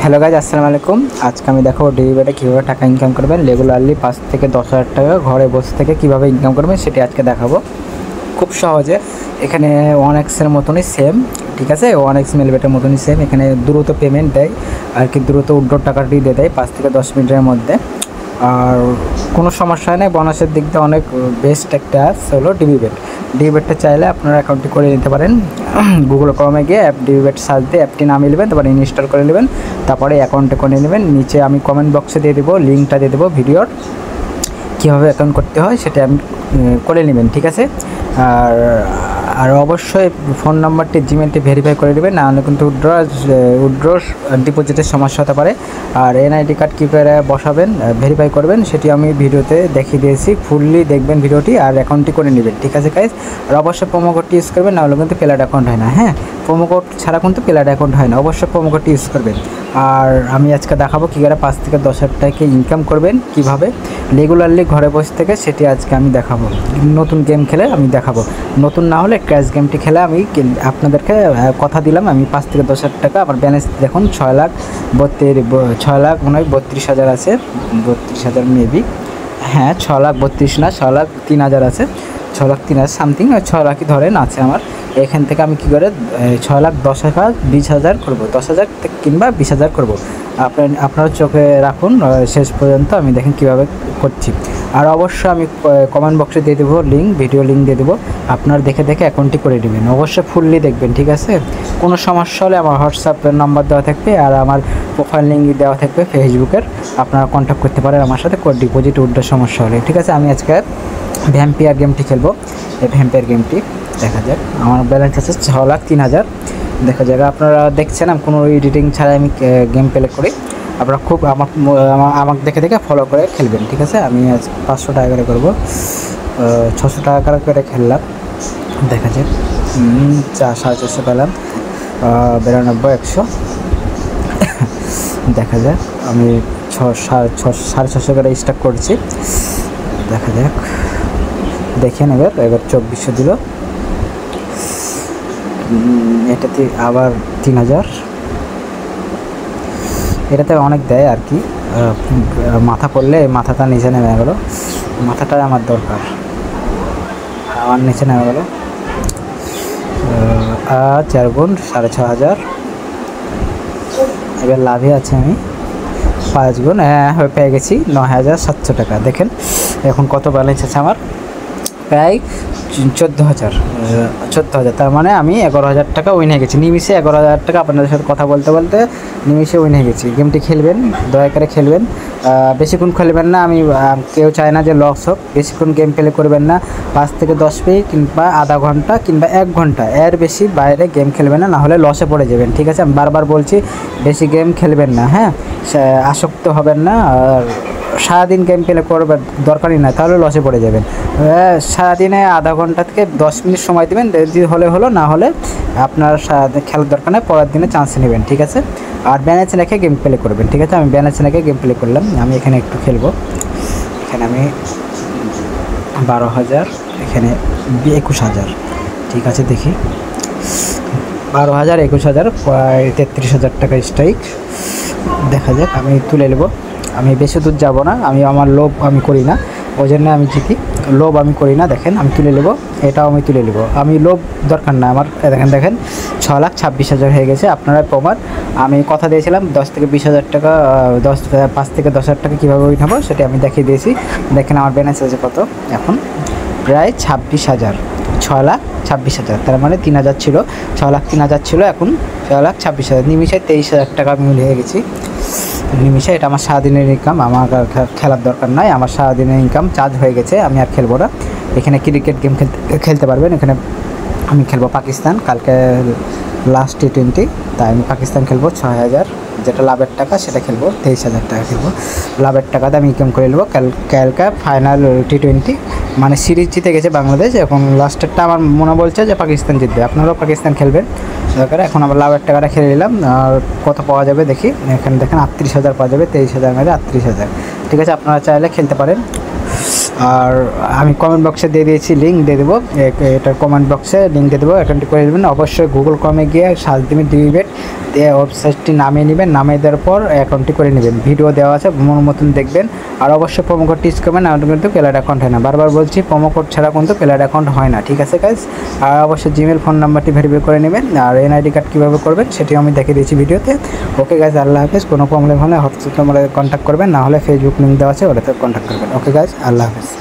Hello guys, আসসালামু আলাইকুম। আজকে আমি দেখো ডেইলি কীভাবে টাকা ইনকাম করবেন, রেগুলারলি 5 থেকে 10,000 টাকা ঘরে বসে থেকে কীভাবে ইনকাম করবেন সেটি আজকে দেখাবো খুব সহজে। এখানে 1xের মতনই সেম, ঠিক আছে, 1x মেলবেটের মতনই সেম। এখানে দ্রুত পেমেন্ট দেয় আর কি, দ্রুত উইথড্র টাকাটি দিয়ে দেয় 5 থেকে 10 মিনিটের মধ্যে। আর কোনো সমস্যা নেই, বোনাসের দিক দিয়ে অনেক বেস্ট একটা অ্যাপস হলো ডিবিবেট। ডিবিবেটটা চাইলে আপনারা অ্যাকাউন্টটি করে নিতে পারেন। গুগল ক্রমে গিয়ে অ্যাপ ডিবিবেট সার্চ দিয়ে অ্যাপটি নামিয়ে নেবেন, তারপরে ইনস্টল করে নেবেন, তারপরে অ্যাকাউন্টে করে নেবেন। নিচে আমি কমেন্ট বক্সে দিয়ে দেবো, লিঙ্কটা দিয়ে দেবো ভিডিওর, কীভাবে অ্যাকাউন্ট করতে হয় সেটা আমি করে নেবেন, ঠিক আছে। আর অবশ্যই ফোন নাম্বারটি জিমেলটি ভেরিফাই করে নেবেন, না হলে কিন্তু উইথড্র ডিপোজিটের সমস্যা হতে পারে। আর এনআইডি কার্ড কী করে বসাবেন, ভেরিফাই করবেন, সেটি আমি ভিডিওতে দেখিয়ে দিয়েছি। ফুললি দেখবেন ভিডিওটি আর অ্যাকাউন্টটি করে নেবেন, ঠিক আছে গাইজ। আর অবশ্যই প্রোমো কোডটি ইউজ করবেন, না হলে কিন্তু পেলাড অ্যাকাউন্ট হয় না। হ্যাঁ, প্রোমো কোড ছাড়া কিন্তু পেলাড অ্যাকাউন্ট হয় না, অবশ্যই প্রোমো কোডটি ইউজ করবেন। আর আমি আজকে দেখাবো কী করে 5 থেকে 10,000 টাকা ইনকাম করবেন কীভাবে রেগুলারলি ঘরে বসে থেকে, সেটি আজকে আমি দেখাবো। নতুন গেম খেলে আমি দেখাবো, নতুন না হলে ক্র্যাশ গেমটি খেলে আমি আপনাদেরকে কথা দিলাম আমি 5 থেকে 10,000 টাকা। আমার ব্যালেন্স দেখুন 6,32,000 আছে, 32,000 মেবি, হ্যাঁ 6,32,000 না, 6,03,000 আছে, 6,03,000 সামথিং, 6 লাখই ধরেন আছে আমার। এখান থেকে আমি কী করে 6,10,20,000 করবো, 10,000 কিংবা 20,000 করবো। আপনারা চোখে রাখুন শেষ পর্যন্ত, আমি দেখেন কীভাবে করছি। আর অবশ্যই আমি কমেন্ট বক্সে দিয়ে দেবো লিঙ্ক, ভিডিও লিঙ্ক দিয়ে দেবো, আপনারা দেখে দেখে অ্যাকাউন্টটি করে নেবেন। অবশ্যই ফুললি দেখবেন, ঠিক আছে। কোনো সমস্যা হলে আমার হোয়াটসঅ্যাপ নাম্বার দেওয়া থাকবে আর আমার প্রোফাইল লিঙ্ক দেওয়া থাকবে ফেসবুকের, আপনারা কন্ট্যাক্ট করতে পারেন আমার সাথে ডিপোজিট উইথড্র সমস্যা হলে, ঠিক আছে। আমি আজকে ভ্যাম্পিয়ার গেমটি খেলবো। এই ভ্যাম্পিয়ার গেমটি দেখা যাক, আমার ব্যালেন্স আছে 6,03,000, দেখা যাক। আপনারা দেখছেন আমি কোনো এডিটিং ছাড়াই আমি গেম প্লে করি, আপনারা খুব আমাকে দেখে দেখে ফলো করে খেলবেন, ঠিক আছে। আমি আজ 500 টাকা করে করবো, 600 টাকা করে খেললাম, দেখা যাক। 450 পেলাম, 92, 100, দেখা যাক। আমি 650 করে স্টার্ট করছি, দেখা যাক। দেখেন এবার 2400 দিল, এটাতে আবার 3,000, এটাতে অনেক দেয় আর কি। মাথা পড়লে মাথাটা নিচে নেমে গেলো, মাথাটাই আমার দরকার, আমার নিচে নেমে গেলো। আর 4 গুণ 6,500, এবার লাভে আছে আমি 5 গুণ, হ্যাঁ পেয়ে গেছি 9,700 টাকা। দেখেন এখন কত ব্যালেন্স আছে আমার, প্রায় 14,000, তার মানে আমি 11,000 টাকা উইন হয়ে গেছি নিমিশে। 11,000 টাকা আপনাদের সাথে কথা বলতে বলতে নিমিশে উইন হয়ে গেছি। গেমটি খেলবেন, দয়া করে খেলবেন, বেশিক্ষণ খেলবেন না। আমি কেউ চায় না যে লস হোক, বেশিক্ষণ গেম প্লে করবেন না। 5 থেকে 10 মিনিট কিংবা আধা ঘন্টা কিংবা 1 ঘন্টা, এর বেশি বাইরে গেম খেলবেন না, নাহলে লসে পড়ে যাবেন, ঠিক আছে। আমি বারবার বলছি বেশি গেম খেলবেন না, হ্যাঁ, আসক্ত হবেন না। আর সারাদিন গেম প্লে করবার দরকারই না, তাহলে লসে পড়ে যাবেন। সারাদিনে আধা ঘন্টা থেকে 10 মিনিট সময় দেবেন, যদি হলো, না হলে আপনার খেলার দরকার নেই, পরের দিনে চান্স নেবেন, ঠিক আছে। আর ব্যালেন্স রেখে গেম প্লে করবেন, ঠিক আছে। আমি ব্যালেন্স রেখে গেম প্লে করলাম, আমি এখানে একটু খেলবো। এখানে আমি 12,000, এখানে 21,000, ঠিক আছে। দেখি 12,000, 21,000, প্রায় 33,000 টাকা স্ট্রাইক, দেখা যাক। আমি তুলে নেবো, আমি বেশি দূর যাব না, আমার লোভ আমি করি না, ওই জন্য আমি জিতি, লোভ আমি করি না। দেখেন আমি তুলে নেবো, এটাও আমি তুলে নেবো, আমি লোভ দরকার না আমার। দেখেন 6,26,000 হয়ে গেছে, আপনারা প্রমাণ। আমি কথা দিয়েছিলাম 10 থেকে 20,000 টাকা, 5 থেকে 10,000 টাকা কীভাবে উঠাবো সেটা আমি দেখিয়ে দিয়েছি। দেখেন আমার ব্যালেন্স আছে কত এখন, প্রায় 26,000, 6,26,000, তার মানে 3,000 ছিল, 6,03,000 ছিল, এখন 6,26,000, নিমিশে 23,000 টাকা আমি হয়ে গেছি নিমিশে। এটা আমার সারাদিনের ইনকাম, আমার খেলার দরকার নাই, আমার সারাদিনের ইনকাম চার্জ হয়ে গেছে, আমি আর খেলবো না। এখানে ক্রিকেট গেম খেলতে পারবেন। এখানে আমি খেলবো পাকিস্তান, কালকে লাস্ট T20, তাই আমি পাকিস্তান খেলবো। 6,000 যেটা লাভের টাকা সেটা খেলবো, 23,000 টাকা খেলবো, লাভের টাকাতে আমি ইনকাম করে নেবো। কালকে ফাইনাল T20, মানে সিরিজ জিতে গেছে বাংলাদেশ, এখন লাস্টেরটা আমার মনে বলছে যে পাকিস্তান জিতবে, আপনারাও পাকিস্তান খেলবেন দরকার। এখন আবার লাভের টাকাটা খেলে নিলাম, আর কত পাওয়া যাবে দেখি। এখানে দেখেন 38,000 পাওয়া যাবে, 23,000 মেরে 38,000, ঠিক আছে। আপনারা চাইলে খেলতে পারেন। আর আমি কমেন্ট বক্সে দিয়ে দিয়েছি, লিঙ্ক দিয়ে দেবো, এটার কমেন্ট বক্সে লিঙ্ক দিয়ে দেবো, অ্যাকাউন্টটি করে দেবেন। অবশ্যই গুগল ক্রমে গিয়ে সার্চ দেবেন ডিবিবেট, দিয়ে ওয়েবসাইটটি নামিয়ে নেবেন, নামিয়ে দেওয়ার পর অ্যাকাউন্টটি করে নেবেন। ভিডিও দেওয়া আছে, মন মতন দেখবেন। আর অবশ্যই প্রোমো কোডটি ইউজ করবেন, না কিন্তু প্লেয়ার অ্যাকাউন্ট হয় না। বারবার বলছি, প্রোমো কোড ছাড়া কিন্তু প্লেয়ার অ্যাকাউন্ট হয় না, ঠিক আছে গাইস। আর অবশ্যই জিমেল ফোন নাম্বারটি ভেরিফাই করে নেবেন। আর এনআইডি কার্ড কীভাবে করবেন সেটিও আমি দেখিয়ে দিয়েছি ভিডিওতে। ওকে গাইস, আল্লাহ হাফেজ। কোনো প্রবলেম হলে হোয়াটসঅ্যাপে আমরা কন্ট্যাক্ট করবেন, না হলে ফেসবুক লিঙ্ক দেওয়া আছে, ওটাতে কন্ট্যাক্ট করবেন। ওকে গাইস, আল্লাহ হাফেজ।